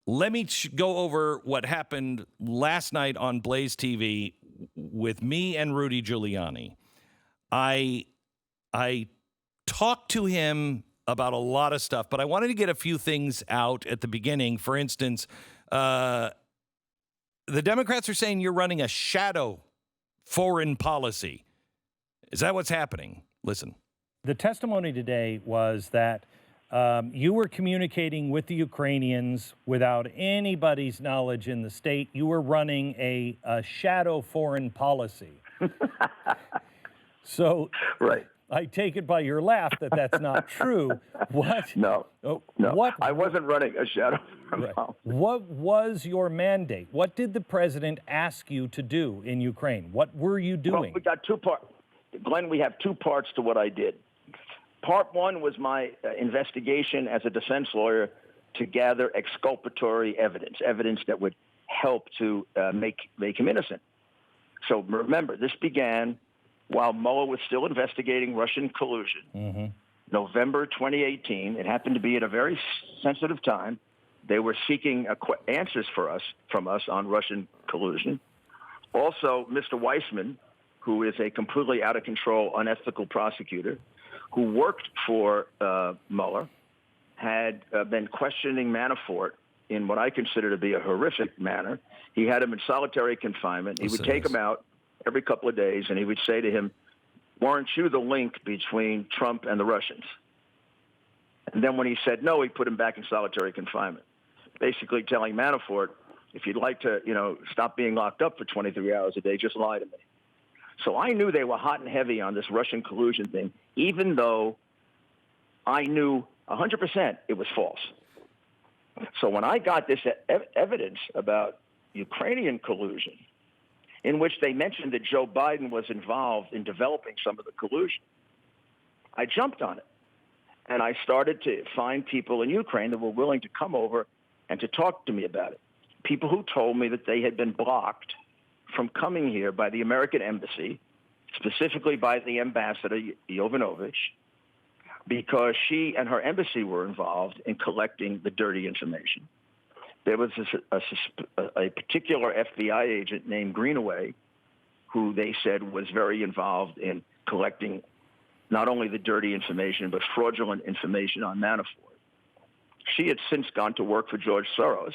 let me go over what happened last night on Blaze TV with me and Rudy Giuliani. I talked to him about a lot of stuff, but I wanted to get a few things out at the beginning. For instance, the Democrats are saying you're running a shadow foreign policy. Is that what's happening? Listen. The testimony today was that you were communicating with the Ukrainians without anybody's knowledge in the state. You were running a shadow foreign policy. So right. I take it by your laugh that that's not true. What? No. Oh, no. What? I wasn't running a shadow foreign policy. What was your mandate? What did the president ask you to do in Ukraine? What were you doing? Well, we got two parts. Glenn, we have two parts to what I did. Part one was my investigation as a defense lawyer to gather exculpatory evidence that would help to make him innocent. So remember, this began while Mueller was still investigating Russian collusion. Mm-hmm. November 2018. It happened to be at a very sensitive time. They were seeking answers from us on Russian collusion. Also, Mr. Weissman, who is a completely out of control, unethical prosecutor, who worked for Mueller, had been questioning Manafort in what I consider to be a horrific manner. He had him in solitary confinement. He would take him out every couple of days, and he would say to him, "Weren't you the link between Trump and the Russians?" And then when he said no, he put him back in solitary confinement, basically telling Manafort, if you'd like to, stop being locked up for 23 hours a day, just lie to me. So I knew they were hot and heavy on this Russian collusion thing, even though I knew 100% it was false. So when I got this evidence about Ukrainian collusion, in which they mentioned that Joe Biden was involved in developing some of the collusion, I jumped on it. And I started to find people in Ukraine that were willing to come over and to talk to me about it. People who told me that they had been blocked from coming here by the American embassy, specifically by the ambassador, Yovanovitch, because she and her embassy were involved in collecting the dirty information. There was a particular FBI agent named Greenaway who they said was very involved in collecting not only the dirty information, but fraudulent information on Manafort. She had since gone to work for George Soros,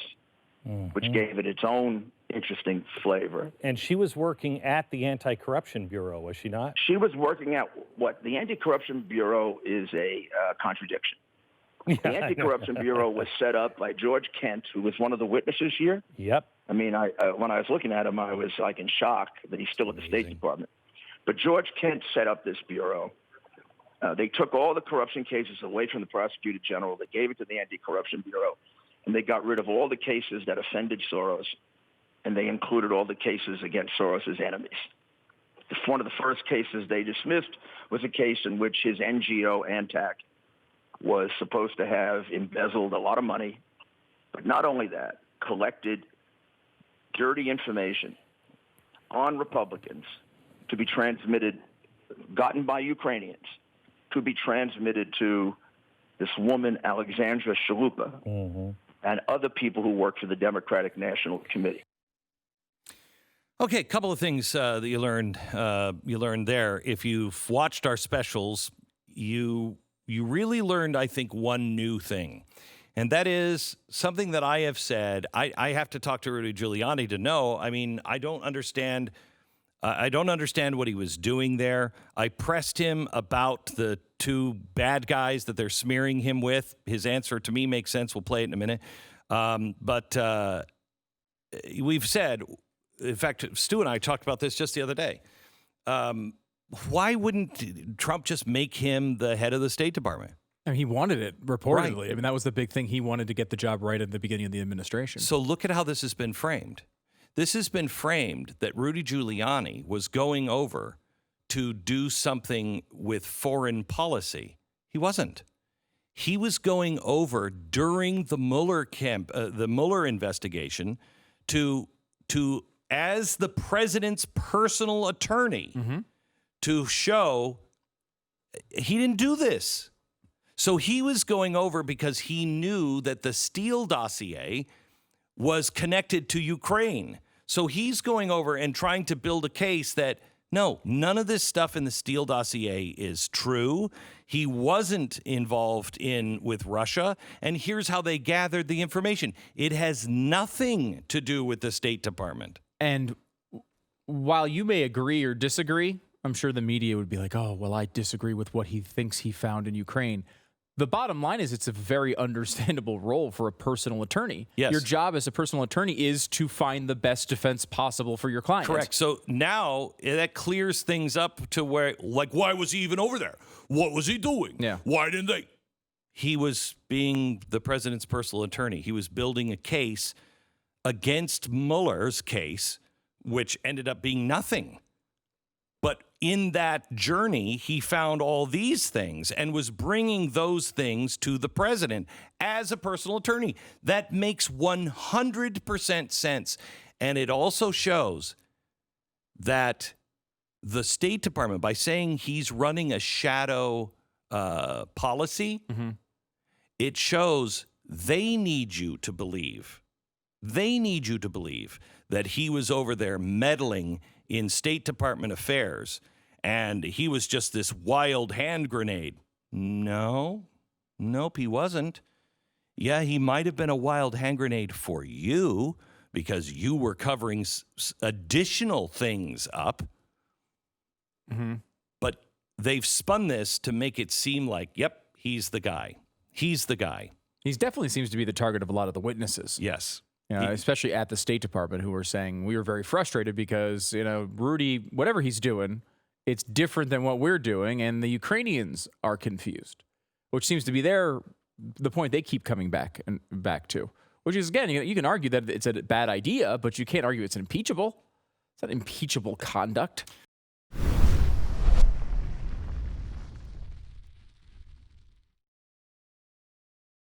which gave it its own interesting flavor. And she was working at the Anti-Corruption Bureau, was she not? She was working at what the Anti-Corruption Bureau is a contradiction. Yeah, the Anti-Corruption Bureau was set up by George Kent, who was one of the witnesses here. Yep. I mean, when I was looking at him, I was like in shock that he's still at the State Department. But George Kent set up this bureau. They took all the corruption cases away from the prosecutor general. They gave it to the Anti-Corruption Bureau, and they got rid of all the cases that offended Soros, and they included all the cases against Soros's enemies. One of the first cases they dismissed was a case in which his NGO, Antac, was supposed to have embezzled a lot of money, but not only that, collected dirty information on Republicans to be transmitted, gotten by Ukrainians, to be transmitted to this woman, Alexandra Shalupa, and other people who work for the Democratic National Committee. Okay, a couple of things that you learned there. If you've watched our specials, you really learned, I think, one new thing. And that is something that I have said. I have to talk to Rudy Giuliani to know. I mean, I don't understand what he was doing there. I pressed him about the two bad guys that they're smearing him with. His answer to me makes sense. We'll play it in a minute. But we've said, in fact, Stu and I talked about this just the other day. Why wouldn't Trump just make him the head of the State Department? I mean, he wanted it, reportedly. Right. I mean, that was the big thing. He wanted to get the job right at the beginning of the administration. So look at how this has been framed. This has been framed that Rudy Giuliani was going over to do something with foreign policy. He wasn't. He was going over during the Mueller investigation to as the president's personal attorney to show he didn't do this. So he was going over because he knew that the Steele dossier was connected to Ukraine. So he's going over and trying to build a case that, no, none of this stuff in the Steele dossier is true. He wasn't involved with Russia, and here's how they gathered the information. It has nothing to do with the State Department. And while you may agree or disagree, I'm sure the media would be like, oh, well, I disagree with what he thinks he found in Ukraine. The bottom line is it's a very understandable role for a personal attorney. Yes. Your job as a personal attorney is to find the best defense possible for your client. Correct. So now that clears things up to where, like, why was he even over there? What was he doing? Yeah. Why didn't they? He was being the president's personal attorney. He was building a case against Mueller's case, which ended up being nothing. But in that journey, he found all these things and was bringing those things to the president as a personal attorney. That makes 100% sense. And it also shows that the State Department, by saying he's running a shadow policy, it shows they need you to believe. They need you to believe that he was over there meddling in State Department affairs, and he was just this wild hand grenade. Nope, he wasn't. Yeah, he might have been a wild hand grenade for you because you were covering additional things up. But they've spun this to make it seem like, yep, he's the guy. He's the guy. He definitely seems to be the target of a lot of the witnesses. Yes. Especially at the State Department, who were saying we were very frustrated because, Rudy, whatever he's doing, it's different than what we're doing, and the Ukrainians are confused, which seems to be the point they keep coming back to, which is, again, you can argue that it's a bad idea, but you can't argue it's impeachable. It's not impeachable conduct.